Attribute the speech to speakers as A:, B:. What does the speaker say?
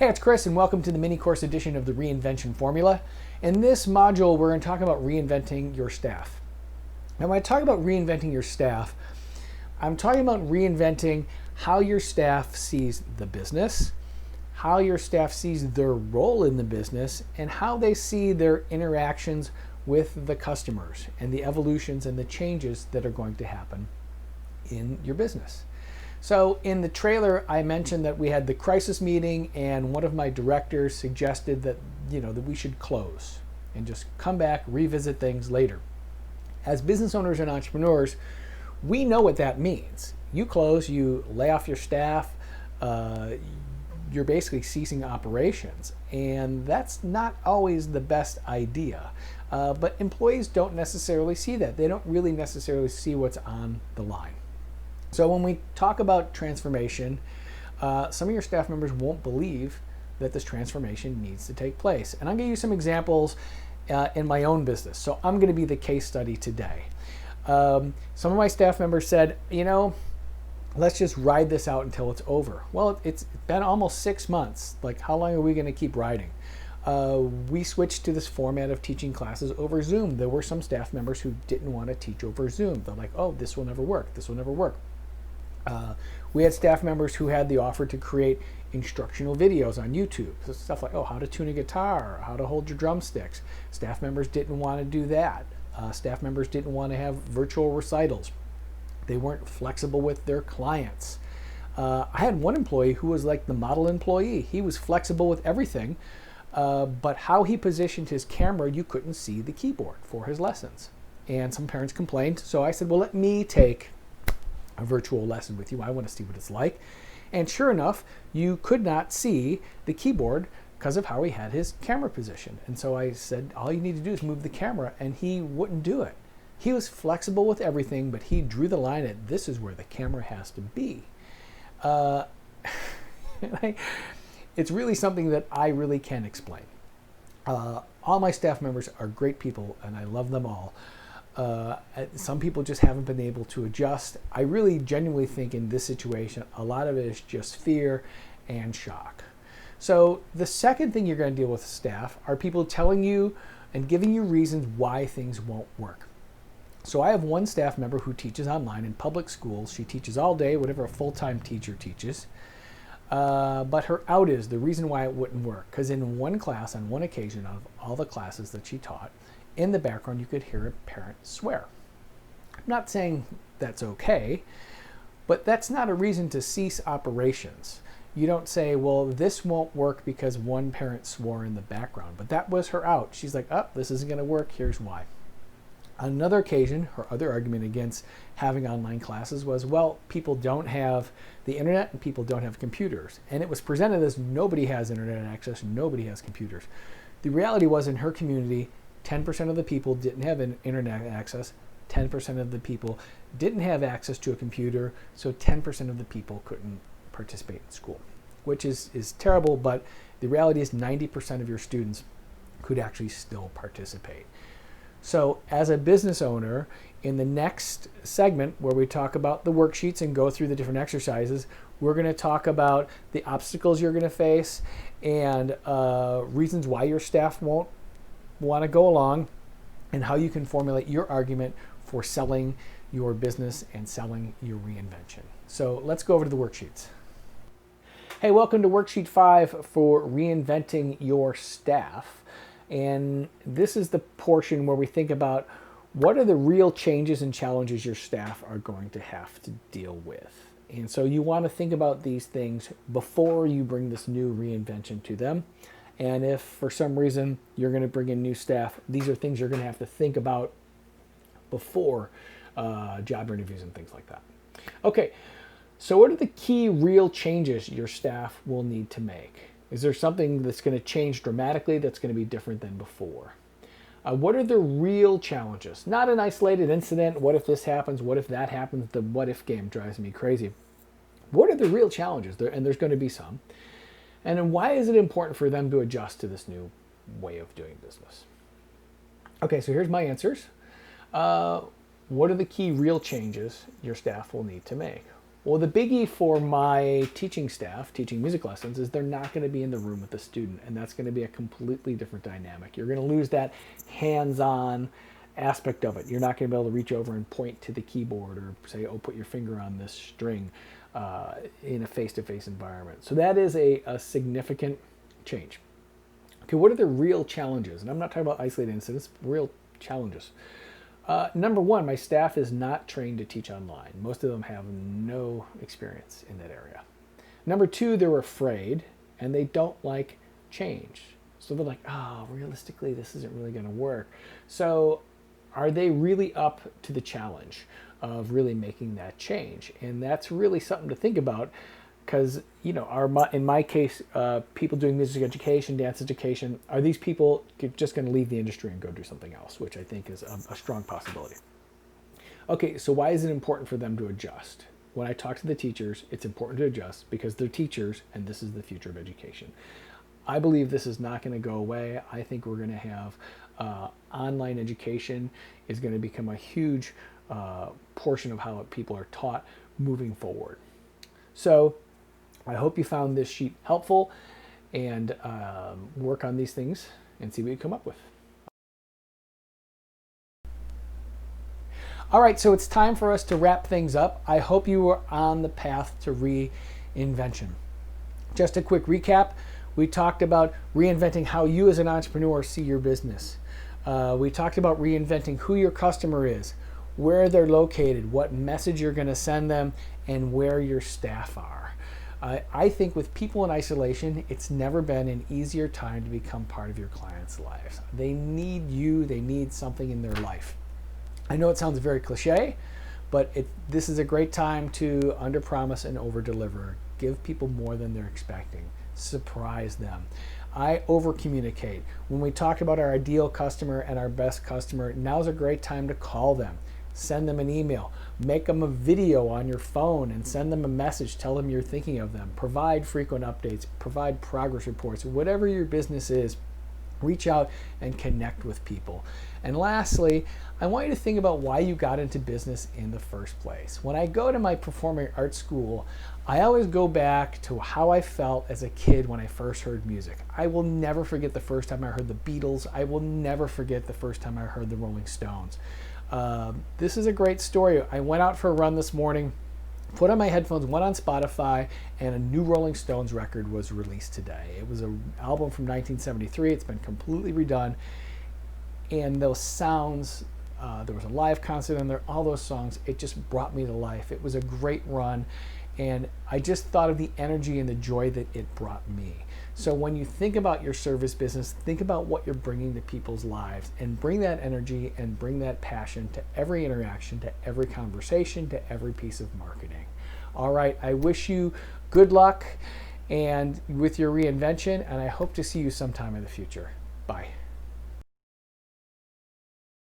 A: Hey, it's Chris, and welcome to the mini course edition of the Reinvention formula. In this module, we're going to talk about reinventing your staff. Now, when I talk about reinventing your staff, I'm talking about reinventing how your staff sees the business, how your staff sees their role in the business, and how they see their interactions with the customers and the evolutions and the changes that are going to happen in your business. So in the trailer, I mentioned that we had the crisis meeting, and one of my directors suggested that that we should close and just come back, revisit things later. As business owners and entrepreneurs, we know what that means. You close, you lay off your staff, you're basically ceasing operations, and that's not always the best idea. But employees don't necessarily see that. They don't really necessarily see what's on the line. So when we talk about transformation, some of your staff members won't believe that this transformation needs to take place. And I'm going to use some examples in my own business. So I'm going to be the case study today. Some of my staff members said, let's just ride this out until it's over. Well, it's been almost 6 months. Like, how long are we going to keep riding? We switched to this format of teaching classes over Zoom. There were some staff members who didn't want to teach over Zoom. They're like, oh, this will never work. This will never work. We had staff members who had the offer to create instructional videos on YouTube. So stuff like, how to tune a guitar, how to hold your drumsticks. Staff members didn't want to do that. Staff members didn't want to have virtual recitals. They weren't flexible with their clients. I had one employee who was like the model employee. He was flexible with everything, but how he positioned his camera, you couldn't see the keyboard for his lessons. And some parents complained. So I said, well, let me take a virtual lesson with you. I want to see what it's like. And sure enough, you could not see the keyboard because of how he had his camera positioned. And so I said, all you need to do is move the camera, and he wouldn't do it. He was flexible with everything, but he drew the line at this is where the camera has to be. It's really something that I really can't explain. All my staff members are great people, and I love them all. Some people just haven't been able to adjust. I really genuinely think in this situation, a lot of it is just fear and shock. So the second thing you're going to deal with staff are people telling you and giving you reasons why things won't work. So I have one staff member who teaches online in public schools. She teaches all day, whatever a full-time teacher teaches. But her out is the reason why it wouldn't work. Because in one class, on one occasion of all the classes that she taught, in the background you could hear a parent swear. I'm not saying that's okay, but that's not a reason to cease operations. You don't say, well, this won't work because one parent swore in the background, but that was her out. She's like, this isn't going to work. Here's why. On another occasion, her other argument against having online classes was, well, people don't have the internet and people don't have computers. And it was presented as nobody has internet access, nobody has computers. The reality was, in her community, 10% of the people didn't have an internet access, 10% of the people didn't have access to a computer, so 10% of the people couldn't participate in school, which is terrible, but the reality is 90% of your students could actually still participate. So as a business owner, in the next segment where we talk about the worksheets and go through the different exercises, we're going to talk about the obstacles you're going to face and reasons why your staff won't want to go along, and how you can formulate your argument for selling your business and selling your reinvention. So let's go over to the worksheets. Hey, welcome to Worksheet 5 for Reinventing Your Staff. And this is the portion where we think about what are the real changes and challenges your staff are going to have to deal with. And so you want to think about these things before you bring this new reinvention to them. And if for some reason you're going to bring in new staff, these are things you're going to have to think about before job interviews and things like that. Okay, so what are the key real changes your staff will need to make? Is there something that's going to change dramatically that's going to be different than before? What are the real challenges? Not an isolated incident. What if this happens? What if that happens? The what if game drives me crazy. What are the real challenges? And there's going to be some. And then why is it important for them to adjust to this new way of doing business? Okay, so here's my answers. What are the key real changes your staff will need to make? Well, the biggie for my teaching staff, teaching music lessons, is they're not going to be in the room with the student, and that's going to be a completely different dynamic. You're going to lose that hands-on aspect of it. You're not going to be able to reach over and point to the keyboard or say, oh, put your finger on this string in a face-to-face environment. So that is a significant change. Okay, what are the real challenges? And I'm not talking about isolated incidents, real challenges. Number one, my staff is not trained to teach online. Most of them have no experience in that area. Number two, they're afraid and they don't like change. So they're like, oh, realistically, this isn't really going to work. So are they really up to the challenge of really making that change? And that's really something to think about. Because, you know, in my case, people doing music education, dance education, are these people just going to leave the industry and go do something else, which I think is a strong possibility. Okay, so why is it important for them to adjust? When I talk to the teachers, it's important to adjust because they're teachers and this is the future of education. I believe this is not going to go away. I think we're going to have online education is going to become a huge portion of how people are taught moving forward. So I hope you found this sheet helpful and work on these things and see what you come up with. All right, so it's time for us to wrap things up. I hope you are on the path to reinvention. Just a quick recap. We talked about reinventing how you as an entrepreneur see your business. We talked about reinventing who your customer is, where they're located, what message you're going to send them, and where your staff are. I think with people in isolation, it's never been an easier time to become part of your clients' lives. They need you, they need something in their life. I know it sounds very cliche, but this is a great time to underpromise and overdeliver. Give people more than they're expecting. Surprise them. I over-communicate. When we talk about our ideal customer and our best customer, now's a great time to call them. Send them an email, make them a video on your phone and send them a message, tell them you're thinking of them, provide frequent updates, provide progress reports, whatever your business is, reach out and connect with people. And lastly, I want you to think about why you got into business in the first place. When I go to my performing arts school, I always go back to how I felt as a kid when I first heard music. I will never forget the first time I heard the Beatles. I will never forget the first time I heard the Rolling Stones. This is a great story. I went out for a run this morning, put on my headphones, went on Spotify, and a new Rolling Stones record was released today. It was an album from 1973. It's been completely redone. And those sounds, there was a live concert in there, all those songs, it just brought me to life. It was a great run. And I just thought of the energy and the joy that it brought me. So when you think about your service business, think about what you're bringing to people's lives and bring that energy and bring that passion to every interaction, to every conversation, to every piece of marketing. All right, I wish you good luck and with your reinvention, and I hope to see you sometime in the future. Bye.